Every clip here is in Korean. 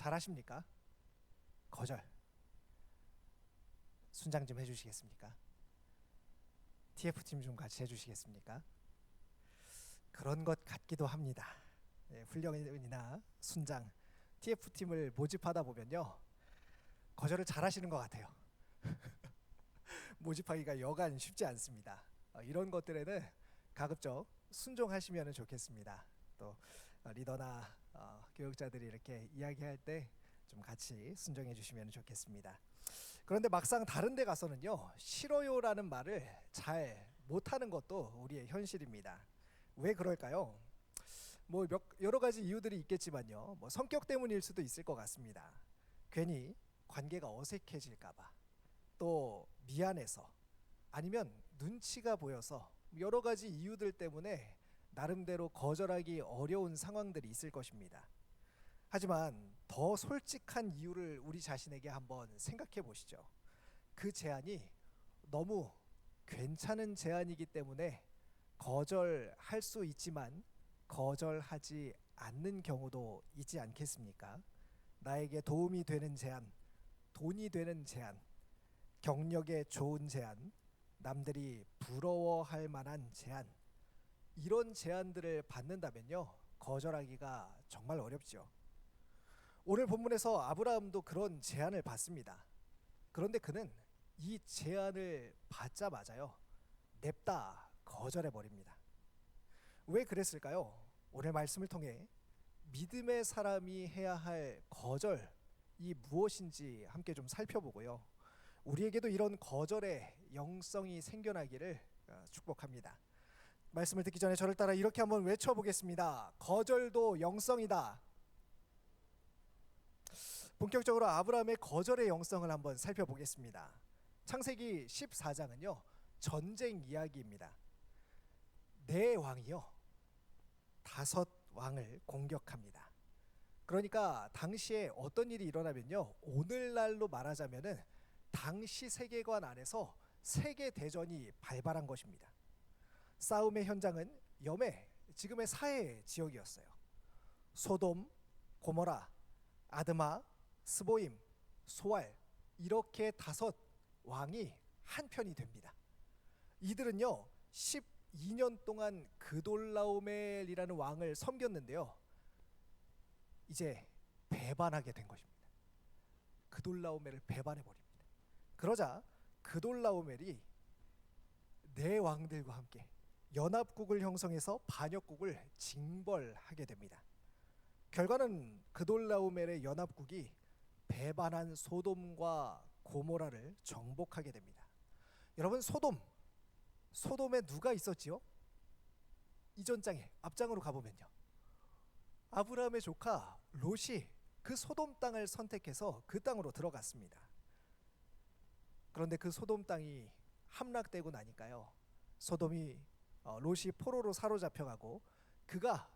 잘하십니까? 거절. 순장 좀 해주시겠습니까? TF팀 좀 같이 해주시겠습니까? 그런 것 같기도 합니다. 훈련이나 순장, TF팀을 모집하다 보면요, 거절을 잘하시는 것 같아요. 모집하기가 여간 쉽지 않습니다. 이런 것들에는 가급적 순종하시면 좋겠습니다. 또 리더나 교육자들이 이렇게 이야기할 때 좀 같이 순종해 주시면 좋겠습니다. 그런데 막상 다른 데 가서는요, 싫어요라는 말을 잘 못하는 것도 우리의 현실입니다. 왜 그럴까요? 뭐 여러 가지 이유들이 있겠지만요, 뭐 성격 때문일 수도 있을 것 같습니다. 괜히 관계가 어색해질까봐, 또 미안해서, 아니면 눈치가 보여서, 여러 가지 이유들 때문에 나름대로 거절하기 어려운 상황들이 있을 것입니다. 하지만 더 솔직한 이유를 우리 자신에게 한번 생각해 보시죠. 그 제안이 너무 괜찮은 제안이기 때문에 거절할 수 있지만 거절하지 않는 경우도 있지 않겠습니까? 나에게 도움이 되는 제안, 돈이 되는 제안, 경력에 좋은 제안, 남들이 부러워할 만한 제안, 이런 제안들을 받는다면요, 거절하기가 정말 어렵죠. 오늘 본문에서 아브라함도 그런 제안을 받습니다. 그런데 그는 이 제안을 받자마자요, 냅다 거절해 버립니다. 왜 그랬을까요? 오늘 말씀을 통해 믿음의 사람이 해야 할 거절이 무엇인지 함께 좀 살펴보고요, 우리에게도 이런 거절의 영성이 생겨나기를 축복합니다. 말씀을 듣기 전에 저를 따라 이렇게 한번 외쳐보겠습니다. 거절도 영성이다. 본격적으로 아브라함의 거절의 영성을 한번 살펴보겠습니다. 창세기 14장은요, 전쟁 이야기입니다. 네 왕이요, 5왕을 공격합니다. 그러니까 당시에 어떤 일이 일어나면요, 오늘날로 말하자면은 당시 세계관 안에서 세계 대전이 발발한 것입니다. 싸움의 현장은 염해, 지금의 사해 지역이었어요. 소돔, 고모라, 아드마, 스보임, 소알, 이렇게 5왕이 한편이 됩니다. 이들은요, 12년 동안 그돌라오멜이라는 왕을 섬겼는데요, 이제 배반하게 된 것입니다. 그돌라오멜을 배반해 버립니다. 그러자 그돌라오멜이 네 왕들과 함께 연합국을 형성해서 반역국을 징벌하게 됩니다. 결과는 그돌라오멜의 연합국이 배반한 소돔과 고모라를 정복하게 됩니다. 여러분, 소돔에 누가 있었지요? 이전 장에 앞장으로 가보면요, 아브라함의 조카 롯이 그 소돔 땅을 선택해서 그 땅으로 들어갔습니다. 그런데 그 소돔 땅이 함락되고 나니까요, 소돔이 롯이 포로로 사로잡혀가고, 그가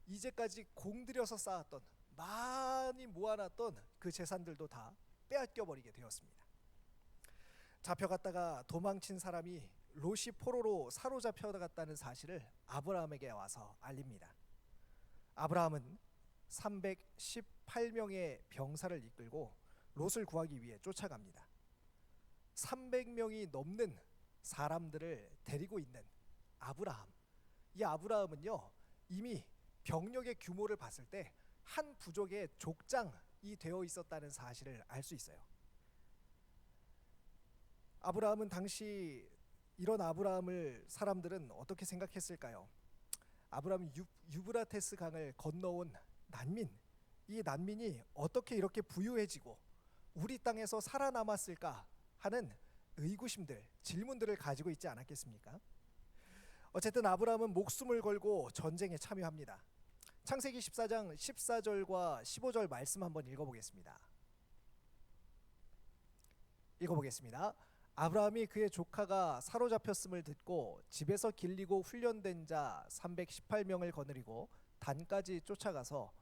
이제까지 공들여서 쌓았던, 많이 모아놨던 그 재산들도 다 빼앗겨 버리게 되었습니다. 잡혀갔다가 도망친 사람이 롯이 포로로 사로잡혀갔다는 사실을 아브라함에게 와서 알립니다. 아브라함은 318명의 병사를 이끌고 롯을 구하기 위해 쫓아갑니다. 300명이 넘는 사람들을 데리고 있는 아브라함, 이 아브라함은요, 이미 병력의 규모를 봤을 때 한 부족의 족장이 되어 있었다는 사실을 알 수 있어요. 아브라함은 당시 이런 아브라함을 사람들은 어떻게 생각했을까요? 아브라함이 유브라테스 강을 건너온 난민, 이 난민이 어떻게 이렇게 부유해지고 우리 땅에서 살아남았을까 하는 의구심들, 질문들을 가지고 있지 않았겠습니까? 어쨌든 아브라함은 목숨을 걸고 전쟁에 참여합니다. 창세기 14장 14절과 15절 말씀 한번 읽어보겠습니다. 아브라함이 그의 조카가 사로잡혔음을 듣고 집에서 길리고 훈련된 자 318명을 거느리고 단까지 쫓아가서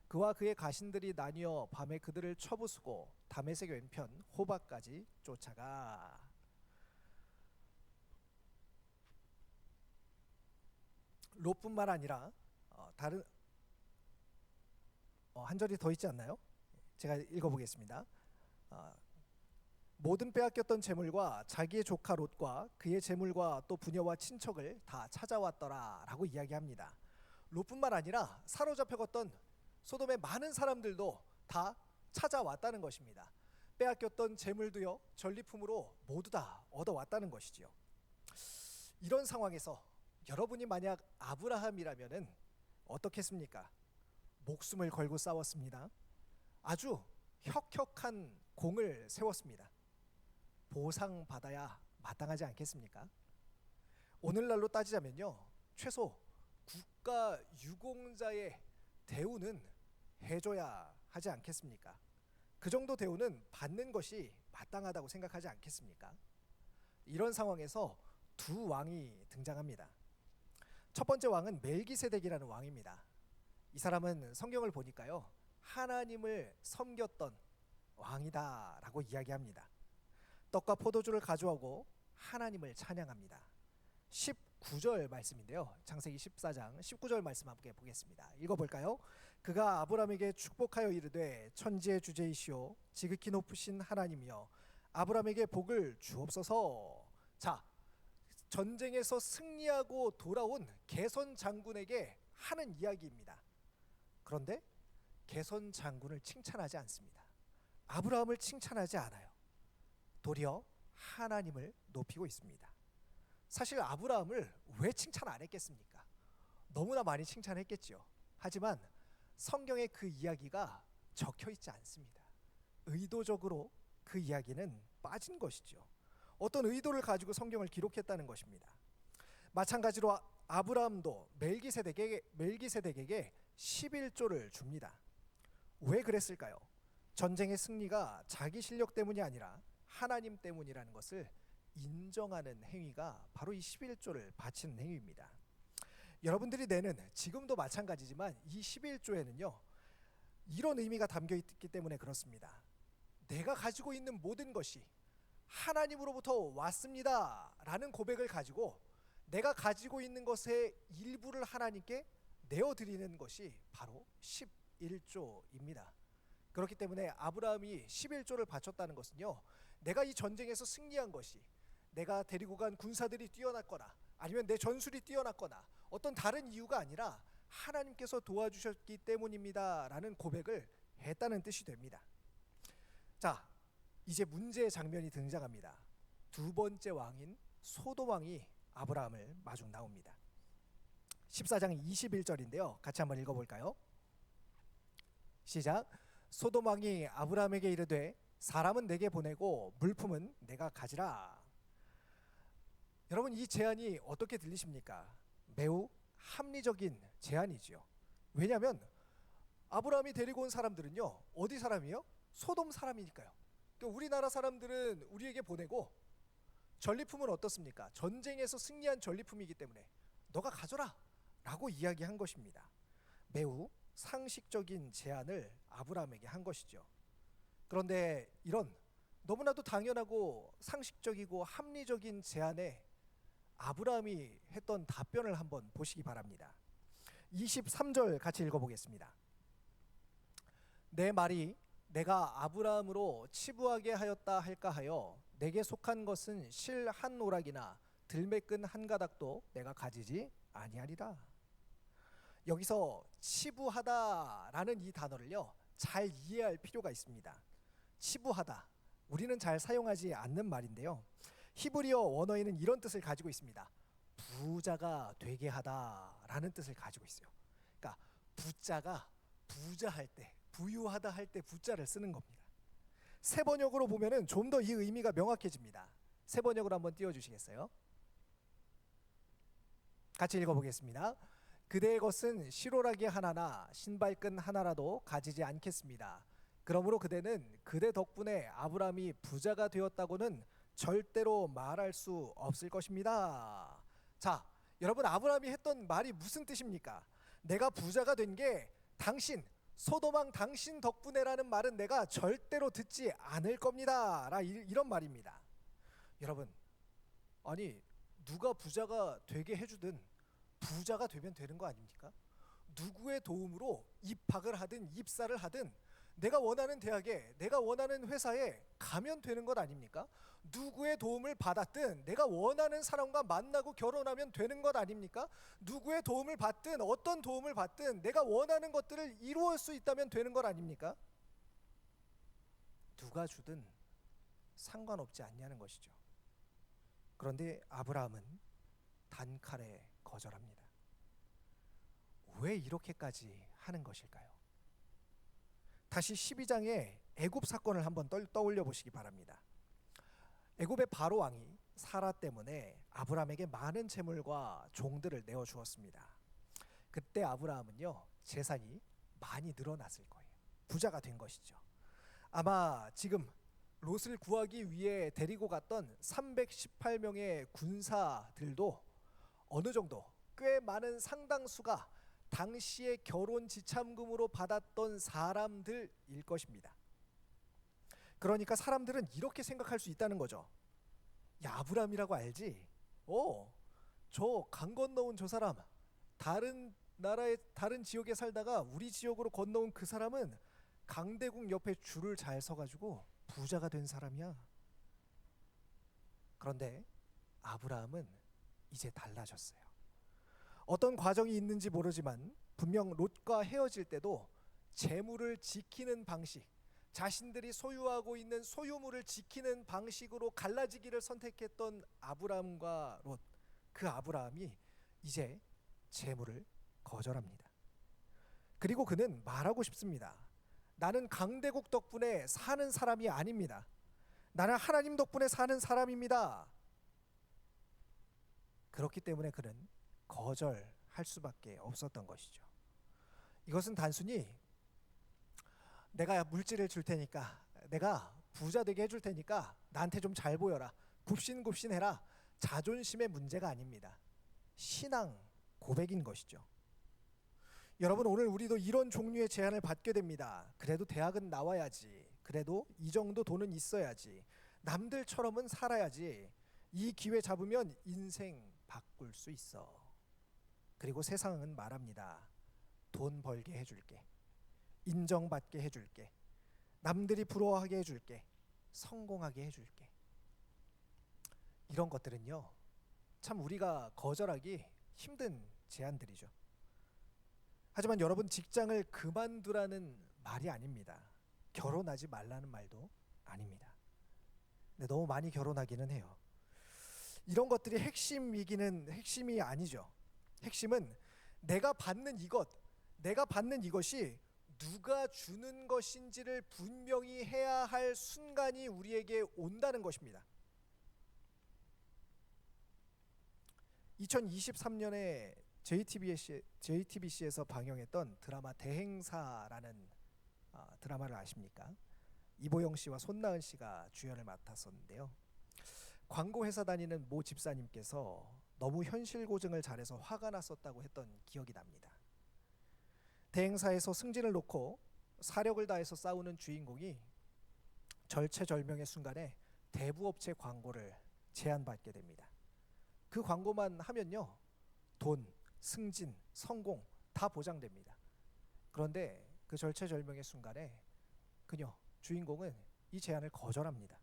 그와 그의 가신들이 나뉘어 밤에 그들을 쳐부수고 다메섹 왼편 호바까지 쫓아가. 롯뿐만 아니라 다른 한 절이 더 있지 않나요? 제가 읽어보겠습니다. 어, 모든 빼앗겼던 재물과 자기의 조카 롯과 그의 재물과 또 부녀와 친척을 다 찾아왔더라라고 이야기합니다. 롯뿐만 아니라 사로잡혀갔던 소돔의 많은 사람들도 다 찾아왔다는 것입니다. 빼앗겼던 재물도요, 전리품으로 모두 다 얻어왔다는 것이지요. 이런 상황에서 여러분이 만약 아브라함이라면은 어떻겠습니까? 목숨을 걸고 싸웠습니다. 아주 혁혁한 공을 세웠습니다. 보상받아야 마땅하지 않겠습니까? 오늘날로 따지자면요, 최소 국가 유공자의 대우는 해줘야 하지 않겠습니까? 그 정도 대우는 받는 것이 마땅하다고 생각하지 않겠습니까? 이런 상황에서 두 왕이 등장합니다. 첫 번째 왕은 멜기세덱이라는 왕입니다. 이 사람은 성경을 보니까요, 하나님을 섬겼던 왕이다라고 이야기합니다. 떡과 포도주를 가져오고 하나님을 찬양합니다. 19절 말씀인데요, 창세기 14장 19절 말씀 함께 보겠습니다. 읽어볼까요? 그가 아브라함에게 축복하여 이르되 천지의 주제이시오 지극히 높으신 하나님이여 아브라함에게 복을 주옵소서. 자, 전쟁에서 승리하고 돌아온 개선 장군에게 하는 이야기입니다. 그런데 개선 장군을 칭찬하지 않습니다. 아브라함을 칭찬하지 않아요. 도리어 하나님을 높이고 있습니다. 사실 아브라함을 왜 칭찬 안 했겠습니까? 너무나 많이 칭찬했겠죠. 하지만 성경에 그 이야기가 적혀 있지 않습니다. 의도적으로 그 이야기는 빠진 것이죠. 어떤 의도를 가지고 성경을 기록했다는 것입니다. 마찬가지로 아브라함도 멜기세덱에게 11조를 줍니다. 왜 그랬을까요? 전쟁의 승리가 자기 실력 때문이 아니라 하나님 때문이라는 것을 인정하는 행위가 바로 이 11조를 바치는 행위입니다. 여러분들이 내는 지금도 마찬가지지만 이 11조에는요, 이런 의미가 담겨 있기 때문에 그렇습니다. 내가 가지고 있는 모든 것이 하나님으로부터 왔습니다 라는 고백을 가지고 내가 가지고 있는 것의 일부를 하나님께 내어드리는 것이 바로 11조입니다. 그렇기 때문에 아브라함이 11조를 바쳤다는 것은요, 내가 이 전쟁에서 승리한 것이 내가 데리고 간 군사들이 뛰어났거나 아니면 내 전술이 뛰어났거나 어떤 다른 이유가 아니라 하나님께서 도와주셨기 때문입니다 라는 고백을 했다는 뜻이 됩니다. 자, 이제 문제의 장면이 등장합니다. 두 번째 왕인 소돔 왕이 아브라함을 마중 나옵니다. 14장 21절인데요, 같이 한번 읽어볼까요? 시작. 소돔 왕이 아브라함에게 이르되 사람은 내게 보내고 물품은 내가 가지라. 여러분, 이 제안이 어떻게 들리십니까? 매우 합리적인 제안이지요. 왜냐하면 아브라함이 데리고 온 사람들은요, 어디 사람이요? 소돔 사람이니까요. 그러니까 우리나라 사람들은 우리에게 보내고 전리품은 어떻습니까? 전쟁에서 승리한 전리품이기 때문에 너가 가져라 라고 이야기한 것입니다. 매우 상식적인 제안을 아브라함에게 한 것이죠. 그런데 이런 너무나도 당연하고 상식적이고 합리적인 제안에 아브라함이 했던 답변을 한번 보시기 바랍니다. 23절 같이 읽어보겠습니다. 내 말이 내가 아브라함으로 치부하게 하였다 할까 하여 내게 속한 것은 실 한 오락이나 들매끈 한 가닥도 내가 가지지 아니하리라. 여기서 치부하다라는 이 단어를요, 잘 이해할 필요가 있습니다. 치부하다, 우리는 잘 사용하지 않는 말인데요, 히브리어 원어에는 이런 뜻을 가지고 있습니다. 부자가 되게 하다라는 뜻을 가지고 있어요. 그러니까 부자가 부자할 때, 부유하다 할 때 부자를 쓰는 겁니다. 세 번역으로 보면은 좀 더 이 의미가 명확해집니다. 세 번역으로 한번 띄워주시겠어요? 같이 읽어보겠습니다. 그대의 것은 실오라기 하나나 신발끈 하나라도 가지지 않겠습니다. 그러므로 그대는 그대 덕분에 아브라함이 부자가 되었다고는 절대로 말할 수 없을 것입니다. 자, 여러분, 아브라함이 했던 말이 무슨 뜻입니까? 내가 부자가 된 게 당신, 소돔 왕 당신 덕분에라는 말은 내가 절대로 듣지 않을 겁니다 라 이런 말입니다. 여러분, 아니 누가 부자가 되게 해주든 부자가 되면 되는 거 아닙니까? 누구의 도움으로 입학을 하든 입사를 하든 내가 원하는 대학에, 내가 원하는 회사에 가면 되는 것 아닙니까? 누구의 도움을 받았든 내가 원하는 사람과 만나고 결혼하면 되는 것 아닙니까? 누구의 도움을 받든 어떤 도움을 받든 내가 원하는 것들을 이루을 수 있다면 되는 것 아닙니까? 누가 주든 상관없지 않냐는 것이죠. 그런데 아브라함은 단칼에 거절합니다. 왜 이렇게까지 하는 것일까요? 다시 12장의 애굽 사건을 한번 떠올려 보시기 바랍니다. 애굽의 바로 왕이 사라 때문에 아브라함에게 많은 재물과 종들을 내어 주었습니다. 그때 아브라함은요, 재산이 많이 늘어났을 거예요. 부자가 된 것이죠. 아마 지금 롯을 구하기 위해 데리고 갔던 318명의 군사들도 어느 정도 꽤 많은 상당수가 당시의 결혼 지참금으로 받았던 사람들일 것입니다. 그러니까 사람들은 이렇게 생각할 수 있다는 거죠. 야, 아브라함이라고 알지? 저 강 건너온 저 사람, 다른 나라의 다른 지역에 살다가 우리 지역으로 건너온 그 사람은 강대국 옆에 줄을 잘 서가지고 부자가 된 사람이야. 그런데 아브라함은 이제 달라졌어요. 어떤 과정이 있는지 모르지만 분명 롯과 헤어질 때도 재물을 지키는 방식, 자신들이 소유하고 있는 소유물을 지키는 방식으로 갈라지기를 선택했던 아브라함과 롯, 그 아브라함이 이제 재물을 거절합니다. 그리고 그는 말하고 싶습니다. 나는 강대국 덕분에 사는 사람이 아닙니다. 나는 하나님 덕분에 사는 사람입니다. 그렇기 때문에 그는 거절할 수밖에 없었던 것이죠. 이것은 단순히 내가 물질을 줄 테니까, 내가 부자 되게 해줄 테니까 나한테 좀 잘 보여라, 굽신굽신해라, 자존심의 문제가 아닙니다. 신앙 고백인 것이죠. 여러분, 오늘 우리도 이런 종류의 제안을 받게 됩니다. 그래도 대학은 나와야지, 그래도 이 정도 돈은 있어야지, 남들처럼은 살아야지, 이 기회 잡으면 인생 바꿀 수 있어. 그리고 세상은 말합니다. 돈 벌게 해줄게, 인정받게 해줄게, 남들이 부러워하게 해줄게, 성공하게 해줄게. 이런 것들은요, 참 우리가 거절하기 힘든 제안들이죠. 하지만 여러분, 직장을 그만두라는 말이 아닙니다. 결혼하지 말라는 말도 아닙니다. 근데 너무 많이 결혼하기는 해요. 이런 것들이 핵심이 아니죠. 핵심은 내가 받는 이것이 누가 주는 것인지를 분명히 해야 할 순간이 우리에게 온다는 것입니다. 2023년에 JTBC에서 방영했던 드라마 대행사라는 드라마를 아십니까? 이보영 씨와 손나은 씨가 주연을 맡았었는데요. 광고 회사 다니는 모 집사님께서 너무 현실 고증을 잘해서 화가 났었다고 했던 기억이 납니다. 대행사에서 승진을 놓고 사력을 다해서 싸우는 주인공이 절체절명의 순간에 대부업체 광고를 제안받게 됩니다. 그 광고만 하면요, 돈, 승진, 성공 다 보장됩니다. 그런데 그 절체절명의 순간에 주인공은 이 제안을 거절합니다.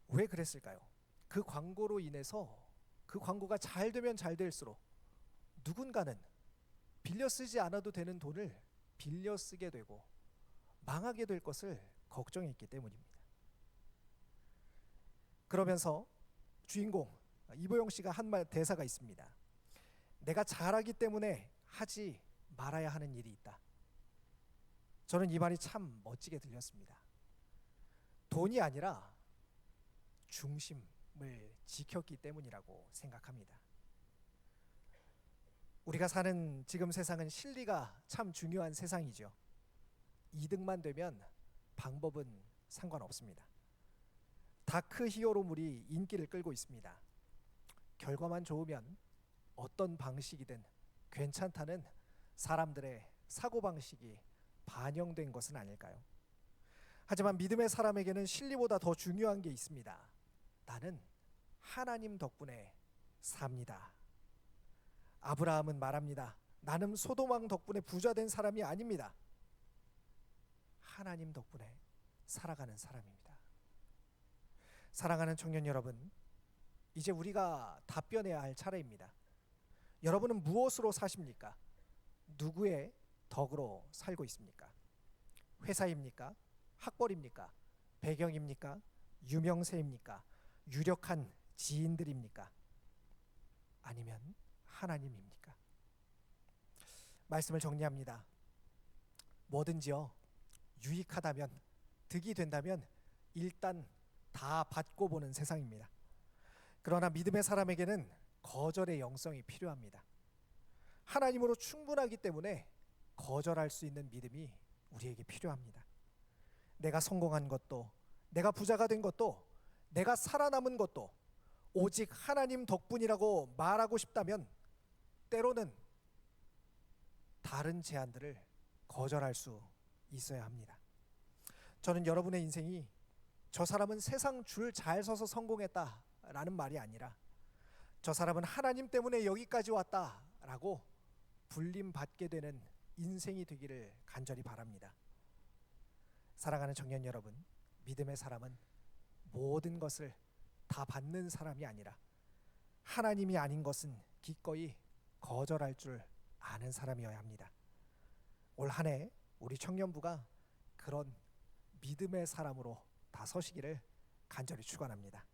왜 그랬을까요? 그 광고로 인해서 그 광고가 잘 되면 잘 될수록 누군가는 빌려 쓰지 않아도 되는 돈을 빌려 쓰게 되고 망하게 될 것을 걱정했기 때문입니다. 그러면서 주인공 이보영 씨가 한 말 대사가 있습니다. 내가 잘하기 때문에 하지 말아야 하는 일이 있다. 저는 이 말이 참 멋지게 들렸습니다. 돈이 아니라 중심을 지켰기 때문이라고 생각합니다. 우리가 사는 지금 세상은 실리가 참 중요한 세상이죠. 이득만 되면 방법은 상관없습니다. 다크 히어로물이 인기를 끌고 있습니다. 결과만 좋으면 어떤 방식이든 괜찮다는 사람들의 사고방식이 반영된 것은 아닐까요? 하지만 믿음의 사람에게는 실리보다 더 중요한 게 있습니다. 나는 하나님 덕분에 삽니다. 아브라함은 말합니다. 나는 소돔왕 덕분에 부자 된 사람이 아닙니다. 하나님 덕분에 살아가는 사람입니다. 사랑하는 청년 여러분, 이제 우리가 답변해야 할 차례입니다. 여러분은 무엇으로 사십니까? 누구의 덕으로 살고 있습니까? 회사입니까? 학벌입니까? 배경입니까? 유명세입니까? 유력한 지인들입니까? 아니면 하나님입니까? 말씀을 정리합니다. 뭐든지요, 유익하다면, 득이 된다면 일단 다 받고 보는 세상입니다. 그러나 믿음의 사람에게는 거절의 영성이 필요합니다. 하나님으로 충분하기 때문에 거절할 수 있는 믿음이 우리에게 필요합니다. 내가 성공한 것도, 내가 부자가 된 것도, 내가 살아남은 것도 오직 하나님 덕분이라고 말하고 싶다면 때로는 다른 제안들을 거절할 수 있어야 합니다. 저는 여러분의 인생이 저 사람은 세상 줄 잘 서서 성공했다라는 말이 아니라 저 사람은 하나님 때문에 여기까지 왔다라고 불림받게 되는 인생이 되기를 간절히 바랍니다. 사랑하는 청년 여러분, 믿음의 사람은 모든 것을 다 받는 사람이 아니라 하나님이 아닌 것은 기꺼이 거절할 줄 아는 사람이어야 합니다. 올 한 해 우리 청년부가 그런 믿음의 사람으로 다 서시기를 간절히 축원합니다.